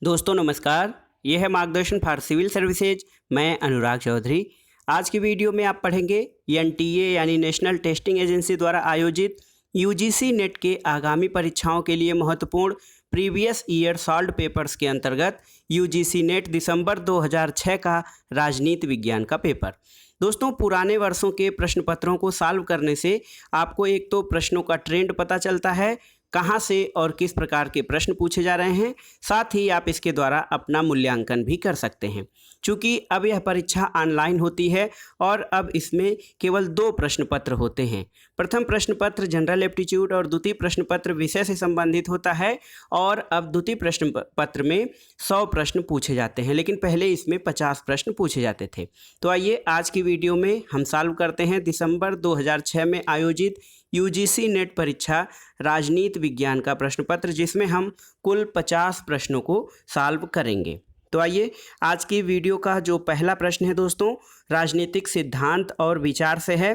दोस्तों नमस्कार, यह है मार्गदर्शन फॉर सिविल सर्विसेज। मैं अनुराग चौधरी। आज की वीडियो में आप पढ़ेंगे एनटीए यानी नेशनल टेस्टिंग एजेंसी द्वारा आयोजित यूजीसी नेट के आगामी परीक्षाओं के लिए महत्वपूर्ण प्रीवियस ईयर सॉल्व्ड पेपर्स के अंतर्गत यूजीसी नेट दिसंबर 2006 का राजनीति विज्ञान का पेपर। दोस्तों, पुराने वर्षों के प्रश्न पत्रों को सॉल्व करने से आपको एक तो प्रश्नों का ट्रेंड पता चलता है, कहाँ से और किस प्रकार के प्रश्न पूछे जा रहे हैं, साथ ही आप इसके द्वारा अपना मूल्यांकन भी कर सकते हैं। चूँकि अब यह परीक्षा ऑनलाइन होती है और अब इसमें केवल 2 प्रश्न पत्र होते हैं। प्रथम प्रश्न पत्र जनरल एप्टीट्यूड और द्वितीय प्रश्न पत्र विषय से संबंधित होता है और अब द्वितीय प्रश्न पत्र में 100 प्रश्न पूछे जाते हैं, लेकिन पहले इसमें 50 प्रश्न पूछे जाते थे। तो आइए आज की वीडियो में हम सॉल्व करते हैं दिसंबर 2006 में आयोजित यूजीसी नेट परीक्षा राजनीति विज्ञान का प्रश्न पत्र, जिसमें हम कुल 50 प्रश्नों को सॉल्व करेंगे। तो आइए आज की वीडियो का जो पहला प्रश्न है दोस्तों, राजनीतिक सिद्धांत और विचार से है।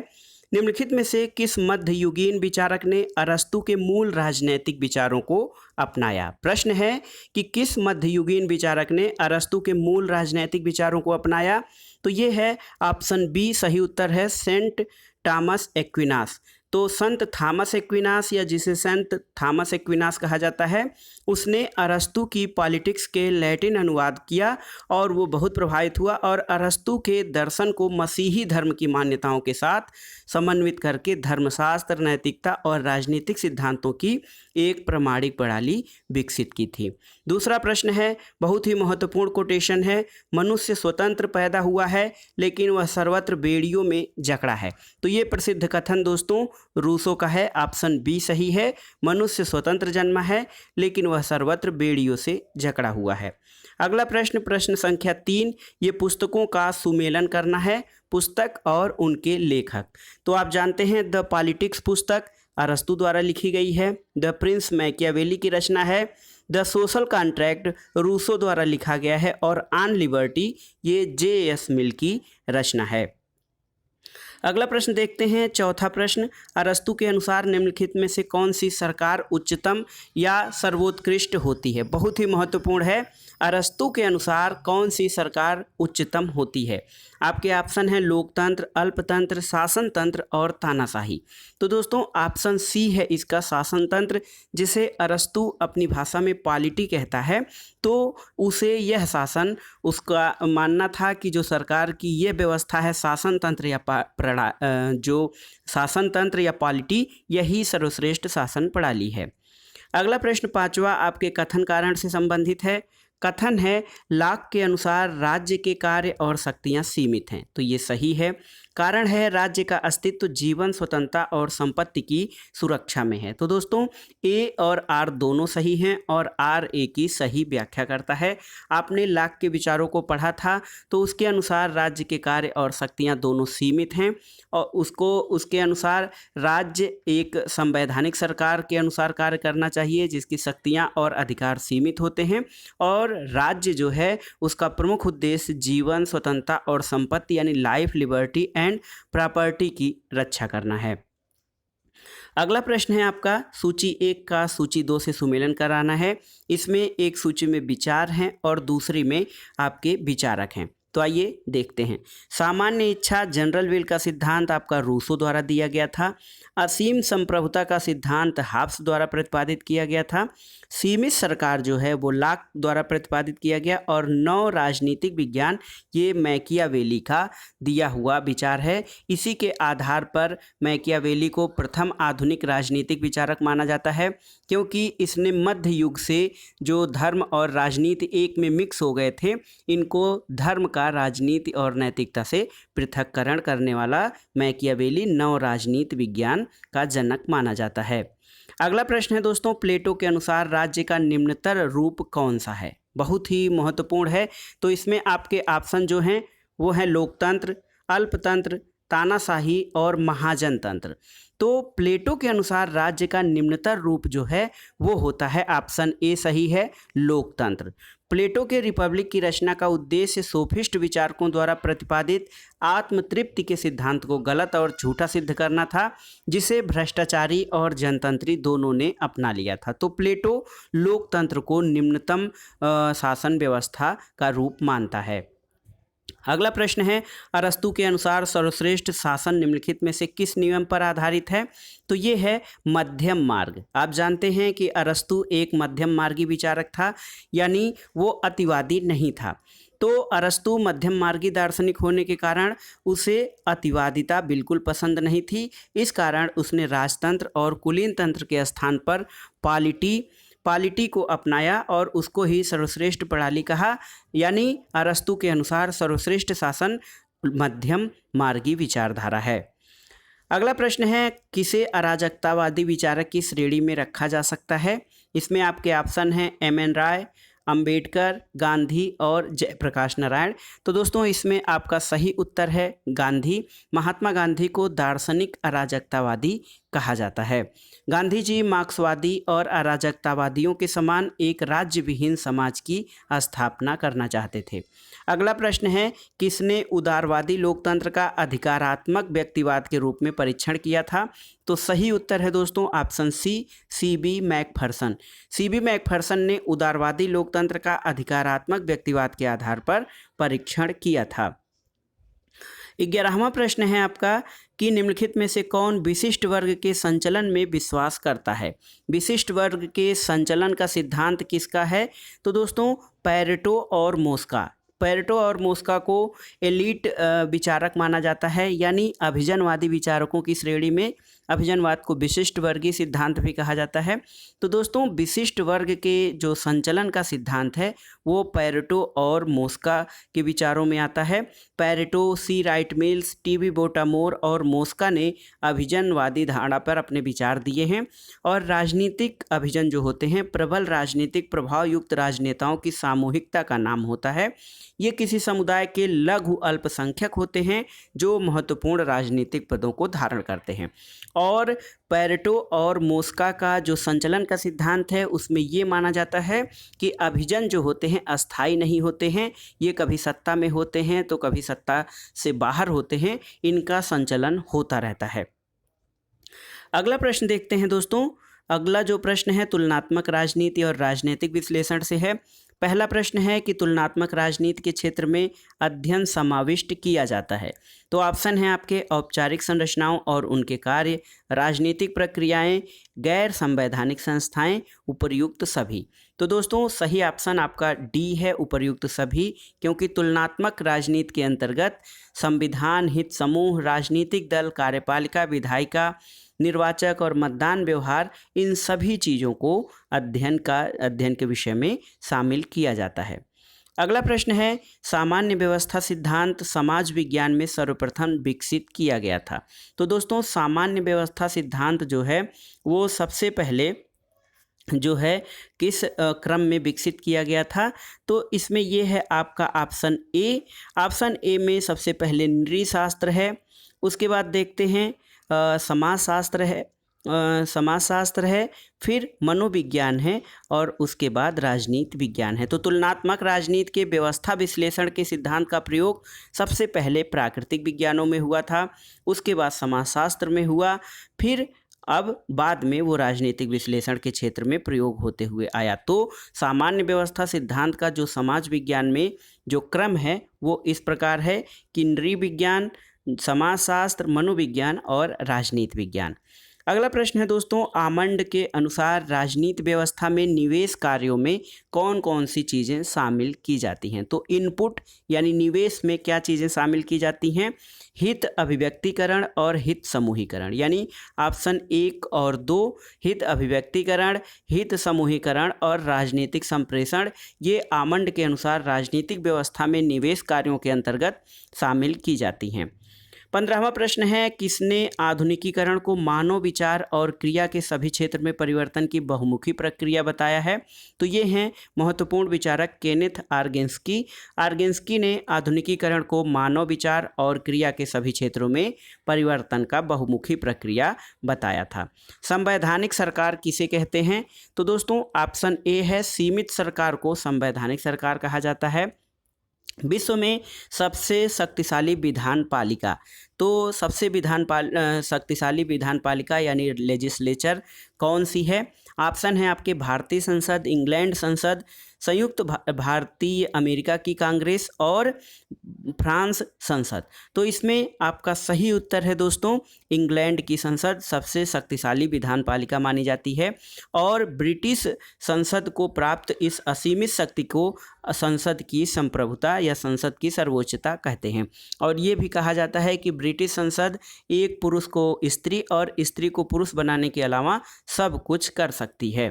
निम्नलिखित में से किस मध्ययुगीन विचारक ने अरस्तू के मूल राजनैतिक विचारों को अपनाया? प्रश्न है कि किस मध्ययुगीन विचारक ने अरस्तू के मूल राजनैतिक विचारों को अपनाया? तो ये है ऑप्शन बी सही उत्तर है, सेंट थॉमस एक्विनास। तो संत थॉमस एक्विनास या जिसे संत थॉमस एक्विनास कहा जाता है, उसने अरस्तू की पॉलिटिक्स के लैटिन अनुवाद किया और वो बहुत प्रभावित हुआ और अरस्तू के दर्शन को मसीही धर्म की मान्यताओं के साथ समन्वित करके धर्मशास्त्र, नैतिकता और राजनीतिक सिद्धांतों की एक प्रमाणिक प्रणाली विकसित की थी। दूसरा प्रश्न है, बहुत ही महत्वपूर्ण कोटेशन है, मनुष्य स्वतंत्र पैदा हुआ है लेकिन वह सर्वत्र बेड़ियों में जकड़ा है। तो ये प्रसिद्ध कथन दोस्तों रूसो का है, ऑप्शन बी सही है। मनुष्य स्वतंत्र जन्मा है लेकिन वह सर्वत्र बेड़ियों से जकड़ा हुआ है। अगला प्रश्न, प्रश्न संख्या 3, ये पुस्तकों का सुमेलन करना है, पुस्तक और उनके लेखक। तो आप जानते हैं द पॉलिटिक्स पुस्तक अरस्तू द्वारा लिखी गई है, द प्रिंस मैकियावेली की रचना है, द सोशल कॉन्ट्रैक्ट रूसो द्वारा लिखा गया है और ऑन लिबर्टी ये जे.एस. मिल की रचना है। अगला प्रश्न देखते हैं, चौथा प्रश्न, अरस्तू के अनुसार निम्नलिखित में से कौन सी सरकार उच्चतम या सर्वोत्कृष्ट होती है? बहुत ही महत्वपूर्ण है, अरस्तू के अनुसार कौन सी सरकार उच्चतम होती है? आपके ऑप्शन हैं लोकतंत्र, अल्पतंत्र, शासन तंत्र और तानाशाही। तो दोस्तों ऑप्शन सी है इसका, शासन तंत्र, जिसे अरस्तू अपनी भाषा में पॉलिटी कहता है। तो उसे यह शासन, उसका मानना था कि जो सरकार की ये व्यवस्था है शासन तंत्र या जो शासन तंत्र या पॉलिटी, यही सर्वश्रेष्ठ शासन प्रणाली है। अगला प्रश्न पांचवा आपके कथन कारण से संबंधित है। कथन है लॉक के अनुसार राज्य के कार्य और शक्तियां सीमित हैं। तो ये सही है। कारण है राज्य का अस्तित्व जीवन, स्वतंत्रता और संपत्ति की सुरक्षा में है। तो दोस्तों ए और आर दोनों सही हैं और आर ए की सही व्याख्या करता है। आपने लॉक के विचारों को पढ़ा था, तो उसके अनुसार राज्य के कार्य और शक्तियां दोनों सीमित हैं और उसके अनुसार राज्य एक संवैधानिक सरकार के अनुसार कार्य करना चाहिए जिसकी शक्तियां और अधिकार सीमित होते हैं, और राज्य जो है उसका प्रमुख उद्देश्य जीवन, स्वतंत्रता और संपत्ति यानी लाइफ, लिबर्टी एंड प्रॉपर्टी की रक्षा करना है। अगला प्रश्न है आपका सूची 1 का सूची 2 से सुमेलन कराना है। इसमें एक सूची में विचार हैं और दूसरी में आपके विचारक हैं। तो आइए देखते हैं। सामान्य इच्छा, जनरल विल का सिद्धांत आपका रूसो द्वारा दिया गया था। असीम संप्रभुता का सिद्धांत हाब्स द्वारा प्रतिपादित किया गया था। सीमित सरकार जो है वो लॉक द्वारा प्रतिपादित किया गया और नव राजनीतिक विज्ञान ये मैकियावेली का दिया हुआ विचार है। इसी के आधार पर मैकियावेली को प्रथम आधुनिक राजनीतिक विचारक माना जाता है, क्योंकि इसने मध्य युग से जो धर्म और राजनीति एक में मिक्स हो गए थे, इनको धर्म का राजनीति और नैतिकता से पृथक्करण करने वाला मैकियावेली नव राजनीति विज्ञान का जनक माना जाता है। अगला प्रश्न है दोस्तों, प्लेटो के अनुसार राज्य का निम्नतर रूप कौन सा है? बहुत ही महत्वपूर्ण है। तो इसमें आपके ऑप्शन जो हैं वो हैं लोकतंत्र, अल्पतंत्र, तानाशाही और महाजन तंत्र। तो प्लेटो के अनुसार राज्य का निम्नतर रूप जो है वो होता है, ऑप्शन ए सही है, लोकतंत्र। प्लेटो के रिपब्लिक की रचना का उद्देश्य सोफिस्ट विचारकों द्वारा प्रतिपादित आत्मतृप्ति के सिद्धांत को गलत और झूठा सिद्ध करना था, जिसे भ्रष्टाचारी और जनतंत्री दोनों ने अपना लिया था। तो प्लेटो लोकतंत्र को निम्नतम शासन व्यवस्था का रूप मानता है। अगला प्रश्न है, अरस्तु के अनुसार सर्वश्रेष्ठ शासन निम्नलिखित में से किस नियम पर आधारित है? तो ये है मध्यम मार्ग। आप जानते हैं कि अरस्तु एक मध्यम मार्गी विचारक था, यानी वो अतिवादी नहीं था। तो अरस्तु मध्यम मार्गी दार्शनिक होने के कारण उसे अतिवादिता बिल्कुल पसंद नहीं थी। इस कारण उसने राजतंत्र और कुलीन तंत्र के स्थान पर पॉलिटी को अपनाया और उसको ही सर्वश्रेष्ठ प्रणाली कहा। यानी अरस्तु के अनुसार सर्वश्रेष्ठ शासन मध्यम मार्गी विचारधारा है। अगला प्रश्न है, किसे अराजकतावादी विचारक की श्रेणी में रखा जा सकता है? इसमें आपके ऑप्शन हैं एम.एन. राय, अंबेडकर, गांधी और जयप्रकाश नारायण। तो दोस्तों इसमें आपका सही उत्तर है गांधी। महात्मा गांधी को दार्शनिक अराजकतावादी कहा जाता है। गांधी जी मार्क्सवादी और अराजकतावादियों के समान एक राज्य विहीन समाज की स्थापना करना चाहते थे। अगला प्रश्न है, किसने उदारवादी लोकतंत्र का अधिकारात्मक व्यक्तिवाद के रूप में परीक्षण किया था? तो सही उत्तर है दोस्तों option C, C B. Macpherson. C B. Macpherson ने उदारवादी लोकतंत्र का अधिकारात्मक व्यक्तिवाद के आधार पर परीक्षण किया था। 11वां प्रश्न है आपका कि निम्नलिखित में से कौन विशिष्ट वर्ग के संचलन में विश्वास करता है? विशिष्ट वर्ग के संचलन का सिद्धांत किसका है? तो दोस्तों पैरेटो और मोस्का। पैरेटो और मोस्का को एलीट विचारक माना जाता है, यानी अभिजनवादी विचारकों की श्रेणी में अभिजनवाद को विशिष्ट वर्गीय सिद्धांत भी कहा जाता है। तो दोस्तों विशिष्ट वर्ग के जो संचलन का सिद्धांत है वो पैरेटो और मोस्का के विचारों में आता है। पैरेटो, सी राइट मिल्स, टी.बी. बोटामोर और मोस्का ने अभिजनवादी धारणा पर अपने विचार दिए हैं। और राजनीतिक अभिजन जो होते हैं प्रबल राजनीतिक प्रभाव युक्त राजनेताओं की सामूहिकता का नाम होता है। ये किसी समुदाय के लघु अल्पसंख्यक होते हैं जो महत्वपूर्ण राजनीतिक पदों को धारण करते हैं। और पैरेटो और मोस्का का जो संचलन का सिद्धांत है उसमें ये माना जाता है कि अभिजन जो होते हैं अस्थायी नहीं होते हैं, ये कभी सत्ता में होते हैं तो कभी सत्ता से बाहर होते हैं, इनका संचलन होता रहता है। अगला प्रश्न देखते हैं दोस्तों। अगला जो प्रश्न है तुलनात्मक राजनीति और राजनीतिक विश्लेषण से है। पहला प्रश्न है कि तुलनात्मक राजनीति के क्षेत्र में अध्ययन समाविष्ट किया जाता है। तो ऑप्शन है आपके औपचारिक संरचनाओं और उनके कार्य, राजनीतिक प्रक्रियाएं, गैर संवैधानिक संस्थाएं, उपर्युक्त सभी। तो दोस्तों सही ऑप्शन आपका डी है, उपर्युक्त सभी, क्योंकि तुलनात्मक राजनीति के अंतर्गत संविधान, हित समूह, राजनीतिक दल, कार्यपालिका, विधायिका, निर्वाचक और मतदान व्यवहार, इन सभी चीज़ों को अध्ययन के विषय में शामिल किया जाता है। अगला प्रश्न है सामान्य व्यवस्था सिद्धांत समाज विज्ञान में सर्वप्रथम विकसित किया गया था। तो दोस्तों सामान्य व्यवस्था सिद्धांत जो है वो सबसे पहले जो है किस क्रम में विकसित किया गया था? तो इसमें ये है आपका ऑप्शन ए। ऑप्शन ए में सबसे पहले नृशास्त्र है, उसके बाद देखते हैं समाजशास्त्र है, फिर मनोविज्ञान है और उसके बाद राजनीति विज्ञान है। तो तुलनात्मक राजनीति के व्यवस्था विश्लेषण के सिद्धांत का प्रयोग सबसे पहले प्राकृतिक विज्ञानों में हुआ था, उसके बाद समाजशास्त्र में हुआ, फिर अब बाद में वो राजनीतिक विश्लेषण के क्षेत्र में प्रयोग होते हुए आया। तो सामान्य व्यवस्था सिद्धांत का जो समाज विज्ञान में जो क्रम है वो इस प्रकार है कि नृविज्ञान, समाजशास्त्र, मनोविज्ञान और राजनीति विज्ञान। अगला प्रश्न है दोस्तों आमंड के अनुसार राजनीति व्यवस्था में निवेश कार्यों में कौन कौन सी चीज़ें शामिल की जाती हैं? तो इनपुट यानी निवेश में क्या चीज़ें शामिल की जाती हैं? हित अभिव्यक्तिकरण और हित समूहीकरण, यानी ऑप्शन 1 और 2 हित अभिव्यक्तिकरण, हित समूहीकरण और राजनीतिक संप्रेषण, ये आमंड के अनुसार राजनीतिक व्यवस्था में निवेश कार्यों के अंतर्गत शामिल की जाती हैं। 15वां प्रश्न है, किसने आधुनिकीकरण को मानव विचार और क्रिया के सभी क्षेत्र में परिवर्तन की बहुमुखी प्रक्रिया बताया है? तो ये हैं महत्वपूर्ण विचारक केनेथ आर्गेन्स्की। आर्गेन्स्की ने आधुनिकीकरण को मानव विचार और क्रिया के सभी क्षेत्रों में परिवर्तन का बहुमुखी प्रक्रिया बताया था। संवैधानिक सरकार किसे कहते हैं? तो दोस्तों ऑप्शन ए है, सीमित सरकार को संवैधानिक सरकार कहा जाता है। विश्व में सबसे शक्तिशाली विधान पालिका, तो सबसे शक्तिशाली विधान पालिका यानी लेजिस्लेचर कौन सी है? ऑप्शन है आपके भारतीय संसद, इंग्लैंड संसद, संयुक्त भारतीय अमेरिका की कांग्रेस और फ्रांस संसद। तो इसमें आपका सही उत्तर है दोस्तों, इंग्लैंड की संसद सबसे शक्तिशाली विधान पालिका मानी जाती है। और ब्रिटिश संसद को प्राप्त इस असीमित शक्ति को संसद की संप्रभुता या संसद की सर्वोच्चता कहते हैं। और ये भी कहा जाता है कि ब्रिटिश संसद एक पुरुष को स्त्री और स्त्री को पुरुष बनाने के अलावा सब कुछ कर सकती है।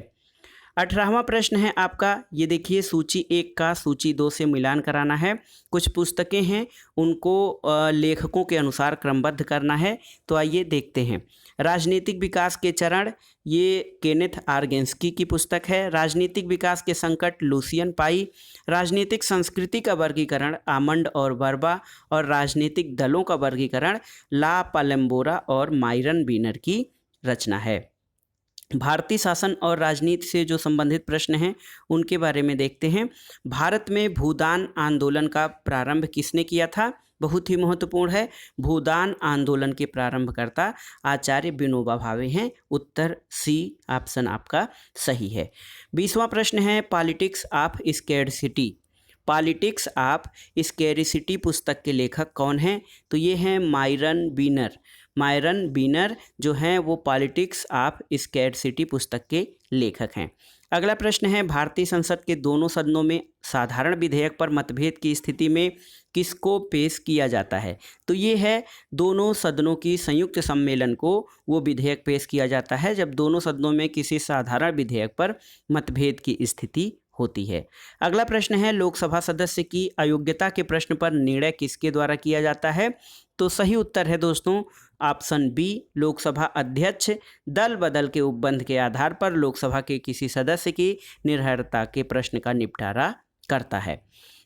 18वां प्रश्न है आपका, ये देखिए, सूची 1 का सूची 2 से मिलान कराना है। कुछ पुस्तकें हैं, उनको लेखकों के अनुसार क्रमबद्ध करना है। तो आइए देखते हैं। राजनीतिक विकास के चरण, ये केनेथ आर्गेन्स्की की पुस्तक है। राजनीतिक विकास के संकट, लुसियन पाई। राजनीतिक संस्कृति का वर्गीकरण, आमंड और बर्बा। और राजनीतिक दलों का वर्गीकरण, ला पालेम्बोरा और माइरन बीनर की रचना है। भारतीय शासन और राजनीति से जो संबंधित प्रश्न हैं उनके बारे में देखते हैं। भारत में भूदान आंदोलन का प्रारंभ किसने किया था? बहुत ही महत्वपूर्ण है। भूदान आंदोलन के प्रारंभकर्ता आचार्य विनोबा भावे हैं। उत्तर सी ऑप्शन आपका सही है। 20वां प्रश्न है, politics of scarcity. Politics of scarcity पुस्तक के लेखक कौन हैं? तो ये हैं माइरन बीनर। माइरन बीनर जो हैं वो पॉलिटिक्स ऑफ स्कैरसिटी पुस्तक के लेखक हैं। अगला प्रश्न है, भारतीय संसद के दोनों सदनों में साधारण विधेयक पर मतभेद की स्थिति में किसको पेश किया जाता है? तो ये है, दोनों सदनों की संयुक्त सम्मेलन को वो विधेयक पेश किया जाता है जब दोनों सदनों में किसी साधारण विधेयक पर मतभेद की स्थिति होती है। अगला प्रश्न है, लोकसभा सदस्य की अयोग्यता के प्रश्न पर निर्णय किसके द्वारा किया जाता है? तो सही उत्तर है दोस्तों ऑप्शन बी, लोकसभा अध्यक्ष दल बदल के उपबंध के आधार पर लोकसभा के किसी सदस्य की निर्भरता के प्रश्न का निपटारा करता है।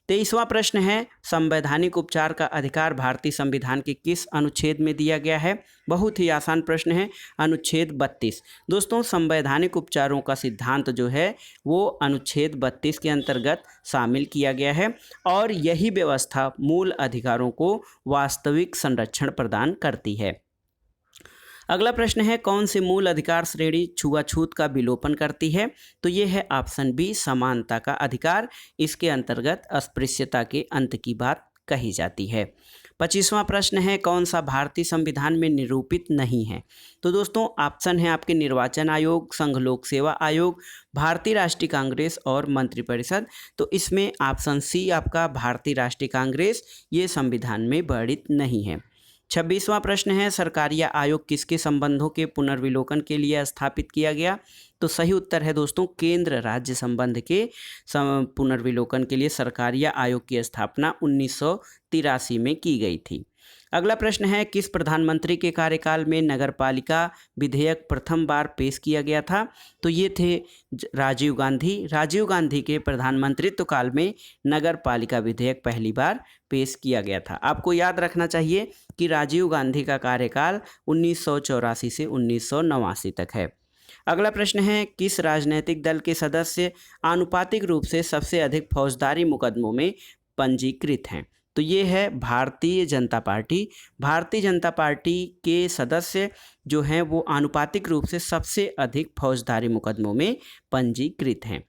23वां प्रश्न है, संवैधानिक उपचार का अधिकार भारतीय संविधान के किस अनुच्छेद में दिया गया है? बहुत ही आसान प्रश्न है, अनुच्छेद 32। दोस्तों संवैधानिक उपचारों का सिद्धांत जो है वो अनुच्छेद 32 के अंतर्गत शामिल किया गया है और यही व्यवस्था मूल अधिकारों को वास्तविक संरक्षण प्रदान करती है। अगला प्रश्न है, कौन से मूल अधिकार श्रेणी छुआछूत का विलोपन करती है? तो ये है ऑप्शन बी, समानता का अधिकार। इसके अंतर्गत अस्पृश्यता के अंत की बात कही जाती है। 25वां प्रश्न है, कौन सा भारतीय संविधान में निरूपित नहीं है? तो दोस्तों ऑप्शन है आपके निर्वाचन आयोग, संघ लोक सेवा आयोग, भारतीय राष्ट्रीय कांग्रेस और मंत्रिपरिषद। तो इसमें ऑप्शन सी आपका भारतीय राष्ट्रीय कांग्रेस ये संविधान में वर्णित नहीं है। 26वां प्रश्न है, सरकारी आयोग किसके संबंधों के पुनर्विलोकन के लिए स्थापित किया गया? तो सही उत्तर है दोस्तों, केंद्र राज्य संबंध के पुनर्विलोकन के लिए सरकारी आयोग की स्थापना 1983 में की गई थी। अगला प्रश्न है, किस प्रधानमंत्री के कार्यकाल में नगरपालिका विधेयक प्रथम बार पेश किया गया था? तो ये थे राजीव गांधी। राजीव गांधी के प्रधानमंत्रित्व काल में नगरपालिका विधेयक पहली बार पेश किया गया था। आपको याद रखना चाहिए कि राजीव गांधी का कार्यकाल 1984 से 1989 तक है। अगला प्रश्न है, किस राजनीतिक दल के सदस्य आनुपातिक रूप से सबसे अधिक फौजदारी मुकदमों में पंजीकृत हैं? तो ये है भारतीय जनता पार्टी। भारतीय जनता पार्टी के सदस्य जो हैं वो आनुपातिक रूप से सबसे अधिक फौजदारी मुकदमों में पंजीकृत हैं।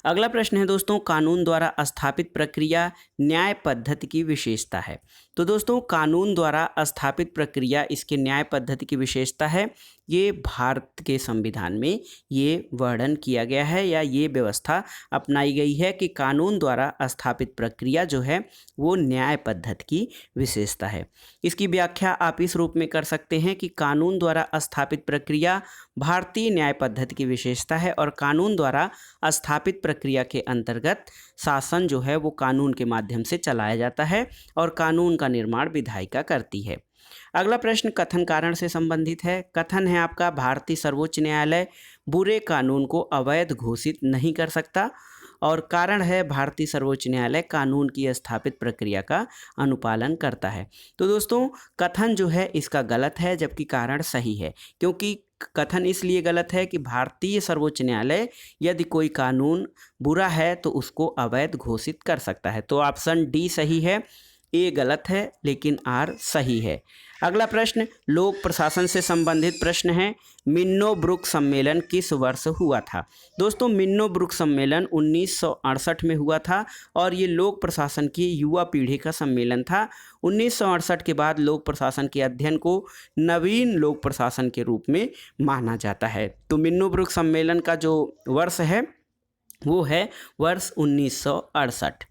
अगला प्रश्न है दोस्तों, कानून द्वारा स्थापित प्रक्रिया न्याय पद्धति की विशेषता है। तो दोस्तों कानून द्वारा स्थापित प्रक्रिया इसके न्याय पद्धति की विशेषता है। ये भारत के संविधान में ये वर्णन किया गया है या ये व्यवस्था अपनाई गई है कि कानून द्वारा स्थापित प्रक्रिया जो है वो न्याय पद्धति की विशेषता है। इसकी व्याख्या आप इस रूप में कर सकते हैं कि कानून द्वारा स्थापित प्रक्रिया भारतीय न्याय पद्धति की विशेषता है और कानून द्वारा स्थापित प्रक्रिया के अंतर्गत शासन जो है वो कानून के माध्यम से चलाया जाता है और कानून का निर्माण विधायिका करती है। अगला प्रश्न कथन कारण से संबंधित है। कथन है आपका, भारतीय सर्वोच्च न्यायालय बुरे कानून को अवैध घोषित नहीं कर सकता, और कारण है भारतीय सर्वोच्च न्यायालय कानून की स्थापित प्रक्रिया का अनुपालन करता है। तो दोस्तों कथन जो है इसका गलत है, जबकि कारण सही है। क्योंकि कथन इसलिए गलत है कि भारतीय सर्वोच्च न्यायालय यदि कोई कानून बुरा है तो उसको अवैध घोषित कर सकता है। तो ऑप्शन डी सही है, ए गलत है, लेकिन आर सही है। अगला प्रश्न लोक प्रशासन से संबंधित प्रश्न है। मिन्नो ब्रुक सम्मेलन किस वर्ष हुआ था? दोस्तों मिन्नो ब्रुक सम्मेलन 1968 में हुआ था और ये लोक प्रशासन की युवा पीढ़ी का सम्मेलन था। 1968 के बाद लोक प्रशासन के अध्ययन को नवीन लोक प्रशासन के रूप में माना जाता है। तो मिन्नो ब्रुक सम्मेलन का जो वर्ष है वो है वर्ष 1968।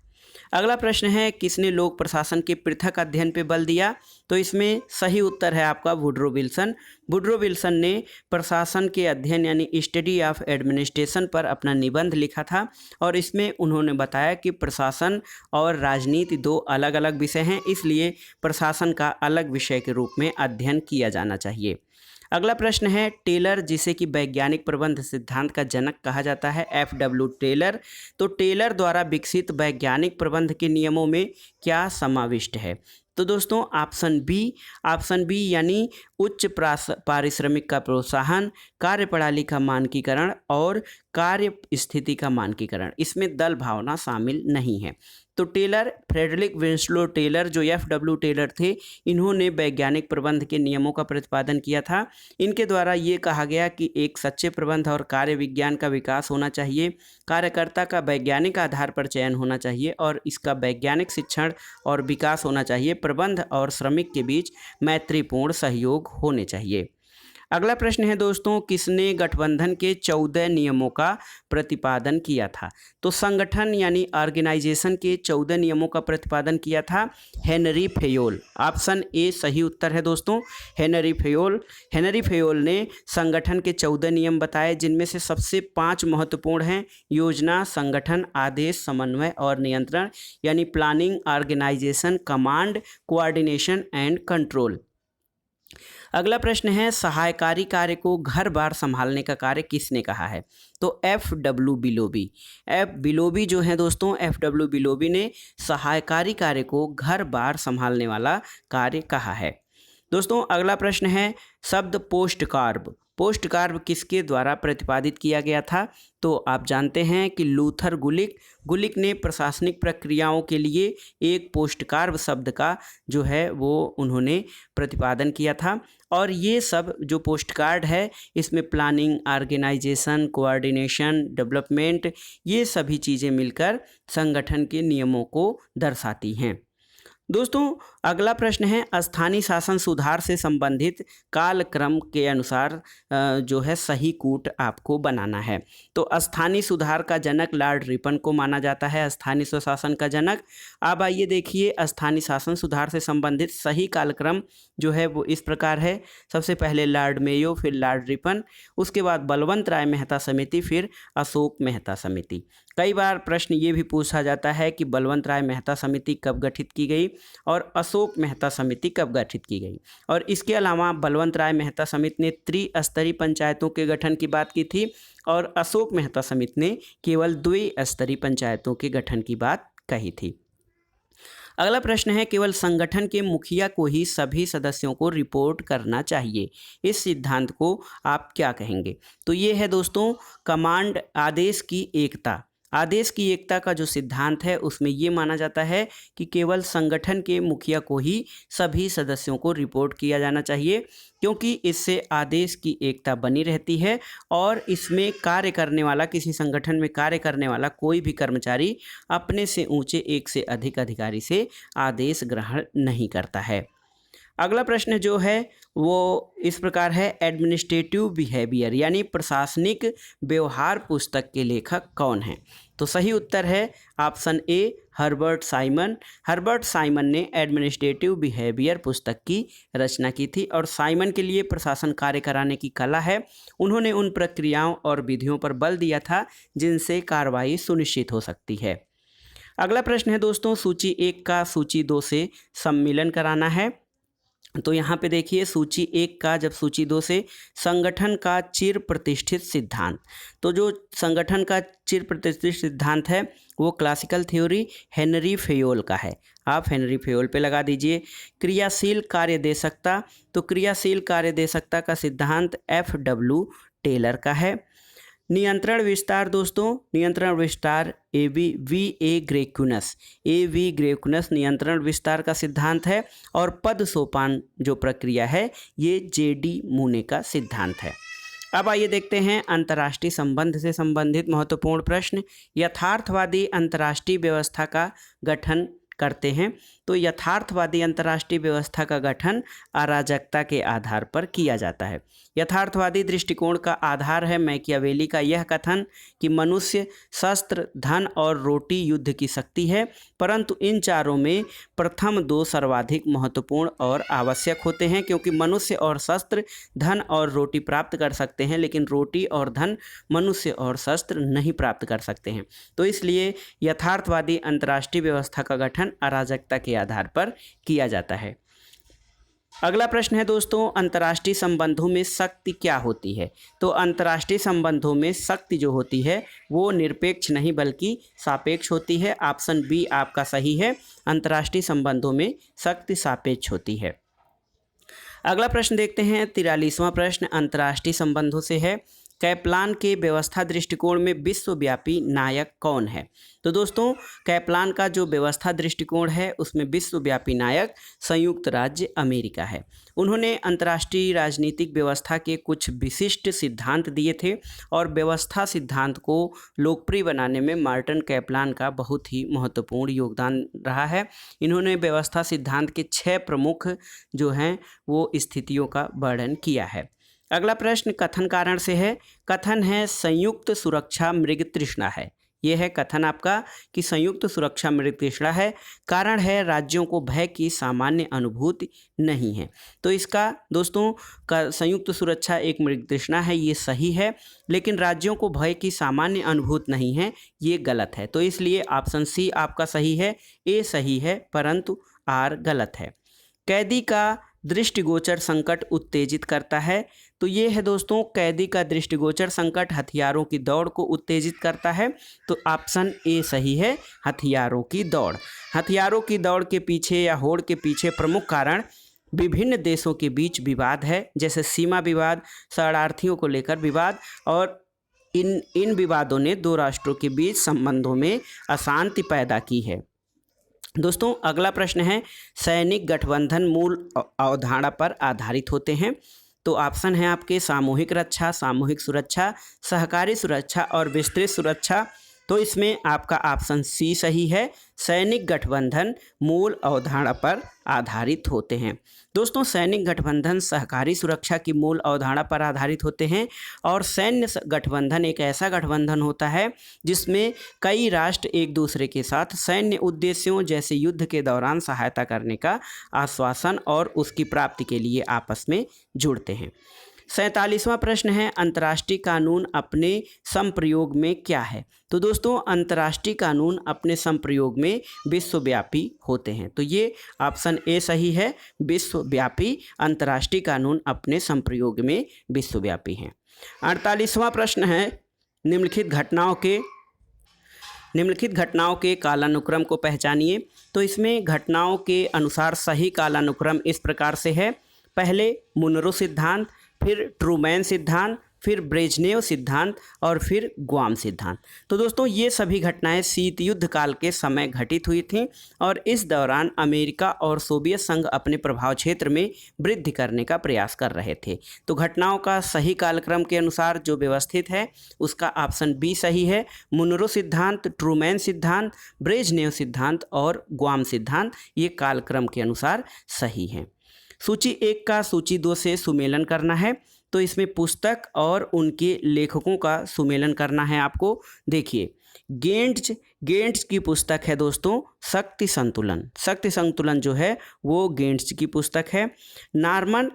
अगला प्रश्न है किसने लोक प्रशासन के पृथक अध्ययन पे बल दिया? तो इसमें सही उत्तर है आपका वुड्रो विल्सन। वुड्रो विल्सन ने प्रशासन के अध्ययन यानी स्टडी ऑफ एडमिनिस्ट्रेशन पर अपना निबंध लिखा था और इसमें उन्होंने बताया कि प्रशासन और राजनीति दो अलग अलग विषय हैं, इसलिए प्रशासन का अलग विषय के रूप में अध्ययन किया जाना चाहिए। अगला प्रश्न है टेलर जिसे कि वैज्ञानिक प्रबंध सिद्धांत का जनक कहा जाता है, FW टेलर। तो टेलर द्वारा विकसित वैज्ञानिक प्रबंध के नियमों में क्या समाविष्ट है? तो दोस्तों ऑप्शन बी यानी उच्च पारिश्रमिक का प्रोत्साहन, कार्यप्रणाली का मानकीकरण और कार्य स्थिति का मानकीकरण। इसमें दल भावना शामिल नहीं है। तो टेलर फ्रेडरिक विंस्लो टेलर जो FW टेलर थे, इन्होंने वैज्ञानिक प्रबंध के नियमों का प्रतिपादन किया था। इनके द्वारा ये कहा गया कि एक सच्चे प्रबंध और कार्य विज्ञान का विकास होना चाहिए, कार्यकर्ता का वैज्ञानिक आधार पर चयन होना चाहिए और इसका वैज्ञानिक शिक्षण और विकास होना चाहिए। प्रबंध और श्रमिक के बीच मैत्रीपूर्ण सहयोग होने चाहिए। अगला प्रश्न है दोस्तों किसने गठबंधन के 14 नियमों का प्रतिपादन किया था? तो संगठन यानी ऑर्गेनाइजेशन के 14 नियमों का प्रतिपादन किया था हेनरी फेयोल। ऑप्शन ए सही उत्तर है दोस्तों, हेनरी फेयोल ने संगठन के 14 नियम बताए, जिनमें से सबसे 5 महत्वपूर्ण हैं योजना, संगठन, आदेश, समन्वय और नियंत्रण यानी planning, organisation, command, coordination and control. अगला प्रश्न है सहायकारी कार्य को घर बार संभालने का कार्य किसने कहा है? तो FW बिलोबी जो है दोस्तों, FW बिलोबी ने सहायकारी कार्य को घर बार संभालने वाला कार्य कहा है। दोस्तों अगला प्रश्न है शब्द पोस्ट कार्ब किसके द्वारा प्रतिपादित किया गया था? तो आप जानते हैं कि लूथर गुलिक ने प्रशासनिक प्रक्रियाओं के लिए एक पोस्ट कार्ब शब्द का जो है वो उन्होंने प्रतिपादन किया था। और ये सब जो पोस्ट कार्ड है इसमें प्लानिंग, ऑर्गेनाइजेशन, कोऑर्डिनेशन, डेवलपमेंट ये सभी चीज़ें मिलकर संगठन के नियमों को दर्शाती हैं। दोस्तों अगला प्रश्न है स्थानीय शासन सुधार से संबंधित कालक्रम के अनुसार जो है सही कूट आपको बनाना है। तो स्थानीय सुधार का जनक लॉर्ड रिपन को माना जाता है स्थानीय स्वशासन का जनक। अब आइए देखिए स्थानीय शासन सुधार से संबंधित सही कालक्रम जो है वो इस प्रकार है। सबसे पहले लॉर्ड मेयो, फिर लॉर्ड रिपन, उसके बाद बलवंत राय मेहता समिति, फिर अशोक मेहता समिति। कई बार प्रश्न ये भी पूछा जाता है कि बलवंत राय मेहता समिति कब गठित की गई और अशोक मेहता समिति कब गठित की गई। और इसके अलावा बलवंत राय मेहता समिति ने त्रिस्तरीय पंचायतों के गठन की बात की थी और अशोक मेहता समिति ने केवल द्विस्तरीय पंचायतों के गठन की बात कही थी। अगला प्रश्न है केवल संगठन के मुखिया को ही सभी सदस्यों को रिपोर्ट करना चाहिए, इस सिद्धांत को आप क्या कहेंगे? तो ये है दोस्तों कमांड आदेश की एकता। आदेश की एकता का जो सिद्धांत है उसमें ये माना जाता है कि केवल संगठन के मुखिया को ही सभी सदस्यों को रिपोर्ट किया जाना चाहिए, क्योंकि इससे आदेश की एकता बनी रहती है और इसमें कार्य करने वाला, किसी संगठन में कार्य करने वाला कोई भी कर्मचारी अपने से ऊंचे एक से अधिक अधिकारी से आदेश ग्रहण नहीं करता है। अगला प्रश्न जो है वो इस प्रकार है एडमिनिस्ट्रेटिव बिहेवियर यानी प्रशासनिक व्यवहार पुस्तक के लेखक कौन हैं? तो सही उत्तर है option A Herbert Simon. Herbert Simon ने एडमिनिस्ट्रेटिव बिहेवियर पुस्तक की रचना की थी और साइमन के लिए प्रशासन कार्य कराने की कला है। उन्होंने उन प्रक्रियाओं और विधियों पर बल दिया था जिनसे कार्रवाई सुनिश्चित हो सकती है। अगला प्रश्न है दोस्तों, सूची 1 का सूची 2 से सम्मिलन कराना है। तो यहाँ पे देखिए सूची 1 का जब सूची 2 से संगठन का चिर प्रतिष्ठित सिद्धांत, तो जो संगठन का चिर प्रतिष्ठित सिद्धांत है वो क्लासिकल थ्योरी हेनरी फेयोल का है। आप हेनरी फेयोल पे लगा दीजिए। क्रियाशील कार्यदेशकता, तो क्रियाशील कार्यदेशकता का सिद्धांत FW टेलर का है। नियंत्रण विस्तार दोस्तों, नियंत्रण विस्तार A.V. ग्रेकुनस नियंत्रण विस्तार का सिद्धांत है। और पद सोपान जो प्रक्रिया है ये J.D. मूने का सिद्धांत है। अब आइए देखते हैं अंतर्राष्ट्रीय संबंध से संबंधित महत्वपूर्ण प्रश्न। यथार्थवादी अंतर्राष्ट्रीय व्यवस्था का गठन करते हैं। तो यथार्थवादी अंतर्राष्ट्रीय व्यवस्था का गठन अराजकता के आधार पर किया जाता है। यथार्थवादी दृष्टिकोण का आधार है मैकियावेली का यह कथन कि मनुष्य शस्त्र, धन और रोटी युद्ध की शक्ति है, परंतु इन चारों में प्रथम 2 सर्वाधिक महत्वपूर्ण और आवश्यक होते हैं, क्योंकि मनुष्य और शस्त्र धन और रोटी प्राप्त कर सकते हैं, लेकिन रोटी और धन मनुष्य और शस्त्र नहीं प्राप्त कर सकते हैं। तो इसलिए यथार्थवादी अंतर्राष्ट्रीय व्यवस्था का गठन अराजकता के आधार पर किया जाता है। अगला प्रश्न है दोस्तों, अंतर्राष्ट्रीय संबंधों में शक्ति क्या होती है? तो अंतर्राष्ट्रीय संबंधों में शक्ति जो होती है वो निरपेक्ष नहीं बल्कि सापेक्ष होती है। ऑप्शन बी आपका सही है, अंतर्राष्ट्रीय संबंधों में शक्ति सापेक्ष होती है। अगला प्रश्न देखते हैं, 43वां प्रश्न अंतर्राष्ट्रीय संबंधों से है। कैप्लान के व्यवस्था दृष्टिकोण में विश्वव्यापी नायक कौन है? तो दोस्तों कैप्लान का जो व्यवस्था दृष्टिकोण है उसमें विश्वव्यापी नायक संयुक्त राज्य अमेरिका है। उन्होंने अंतर्राष्ट्रीय राजनीतिक व्यवस्था के कुछ विशिष्ट सिद्धांत दिए थे और व्यवस्था सिद्धांत को लोकप्रिय बनाने में मार्टिन कैप्लान का बहुत ही महत्वपूर्ण योगदान रहा है। इन्होंने व्यवस्था सिद्धांत के 6 प्रमुख जो हैं वो स्थितियों का वर्णन किया है। अगला प्रश्न कथन कारण से है। कथन है संयुक्त सुरक्षा मृग तृष्णा है। यह है कथन आपका कि संयुक्त सुरक्षा मृग तृष्णा है। कारण है राज्यों को भय की सामान्य अनुभूति नहीं है। तो इसका दोस्तों संयुक्त सुरक्षा एक मृग तृष्णा है, ये सही है, लेकिन राज्यों को भय की सामान्य अनुभूति नहीं है, ये गलत है। तो इसलिए ऑप्शन सी आपका सही है, ए सही है परंतु आर गलत है। कैदी का दृष्टिगोचर संकट उत्तेजित करता है। तो ये है दोस्तों कैदी का दृष्टिगोचर संकट हथियारों की दौड़ को उत्तेजित करता है। तो ऑप्शन ए सही है, हथियारों की दौड़। हथियारों की दौड़ के पीछे या होड़ के पीछे प्रमुख कारण विभिन्न देशों के बीच विवाद है, जैसे सीमा विवाद, शरणार्थियों को लेकर विवाद, और इन विवादों ने 2 राष्ट्रों के बीच संबंधों में अशांति पैदा की है। दोस्तों अगला प्रश्न है सैनिक गठबंधन मूल अवधारणा पर आधारित होते हैं। तो ऑप्शन है आपके सामूहिक रक्षा, सामूहिक सुरक्षा, सहकारी सुरक्षा और विस्तृत सुरक्षा। तो इसमें आपका ऑप्शन सी सही है, सैनिक गठबंधन मूल अवधारणा पर आधारित होते हैं। दोस्तों सैनिक गठबंधन सहकारी सुरक्षा की मूल अवधारणा पर आधारित होते हैं और सैन्य गठबंधन एक ऐसा गठबंधन होता है जिसमें कई राष्ट्र एक दूसरे के साथ सैन्य उद्देश्यों जैसे युद्ध के दौरान सहायता करने का आश्वासन और उसकी प्राप्ति के लिए आपस में जुड़ते हैं। 47वां प्रश्न है अंतर्राष्ट्रीय कानून अपने संप्रयोग में क्या है? तो दोस्तों अंतर्राष्ट्रीय कानून अपने संप्रयोग में विश्वव्यापी होते हैं। तो ये ऑप्शन ए सही है, विश्वव्यापी अंतर्राष्ट्रीय कानून अपने संप्रयोग में विश्वव्यापी हैं। 48वां प्रश्न है निम्नलिखित घटनाओं के कालानुक्रम को पहचानिए। तो इसमें घटनाओं के अनुसार सही कालानुक्रम इस प्रकार से है। पहले मुनरो सिद्धांत, फिर ट्रूमैन सिद्धांत, फिर ब्रेजनेव सिद्धांत और फिर ग्वाम सिद्धांत। तो दोस्तों ये सभी घटनाएं शीत युद्ध काल के समय घटित हुई थीं और इस दौरान अमेरिका और सोवियत संघ अपने प्रभाव क्षेत्र में वृद्धि करने का प्रयास कर रहे थे। तो घटनाओं का सही कालक्रम के अनुसार जो व्यवस्थित है उसका ऑप्शन बी सही है। मुनरो सिद्धांत, ट्रूमैन सिद्धांत, ब्रेजनेव सिद्धांत और ग्वाम सिद्धांत ये कालक्रम के अनुसार सही हैं। सूची 1 का सूची 2 से सुमेलन करना है। तो इसमें पुस्तक और उनके लेखकों का सुमेलन करना है आपको। देखिए गेंट्स की पुस्तक है दोस्तों शक्ति संतुलन जो है वो गेंट्स की पुस्तक है। नॉर्मन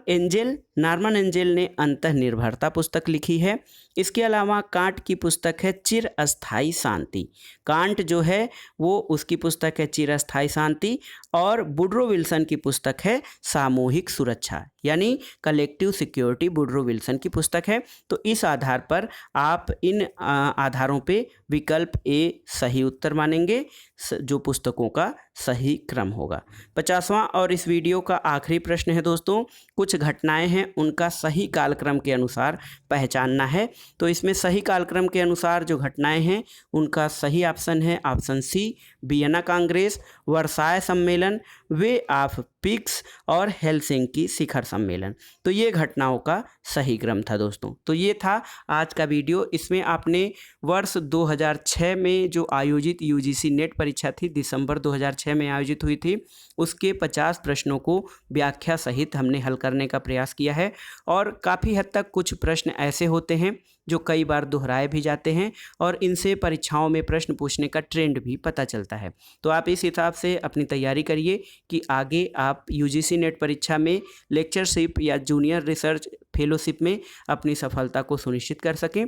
एंजेल ने अंतःनिर्भरता पुस्तक लिखी है। इसके अलावा कांट की पुस्तक है चिरस्थायी शांति। कांट जो है वो उसकी पुस्तक है चिरस्थायी शांति। और वुडरो विल्सन की पुस्तक है सामूहिक सुरक्षा यानी कलेक्टिव सिक्योरिटी, वुडरो विल्सन की पुस्तक है। तो इस आधार पर आप इन आधारों पे विकल्प ए सही उत्तर मानेंगे, जो पुस्तकों का सही क्रम होगा। 50वां और इस वीडियो का आखिरी प्रश्न है दोस्तों, कुछ घटनाएं हैं उनका सही कालक्रम के अनुसार पहचानना है। तो इसमें सही कालक्रम के अनुसार जो घटनाएं हैं उनका सही ऑप्शन है option C, Vienna Congress, Versailles सम्मेलन, वे ऑफ पीस और हेलसिंकी शिखर सम्मेलन। तो ये घटनाओं का सही क्रम था दोस्तों। तो ये था आज का वीडियो। इसमें आपने वर्ष 2006 में जो आयोजित यूजीसी नेट परीक्षा थी, दिसंबर 2006 में आयोजित हुई थी, उसके 50 प्रश्नों को व्याख्या सहित हमने हल करने का प्रयास किया है। और काफ़ी हद तक कुछ प्रश्न ऐसे होते हैं जो कई बार दोहराए भी जाते हैं और इनसे परीक्षाओं में प्रश्न पूछने का ट्रेंड भी पता चलता है। तो आप इस हिसाब से अपनी तैयारी करिए कि आगे आप यूजीसी नेट परीक्षा में लेक्चरशिप या जूनियर रिसर्च फेलोशिप में अपनी सफलता को सुनिश्चित कर सकें।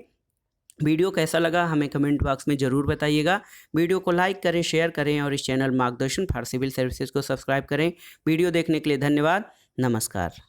वीडियो कैसा लगा हमें कमेंट बॉक्स में ज़रूर बताइएगा। वीडियो को लाइक करें, शेयर करें और इस चैनल मार्गदर्शन फॉर सिविल सर्विसेज को सब्सक्राइब करें। वीडियो देखने के लिए धन्यवाद। नमस्कार।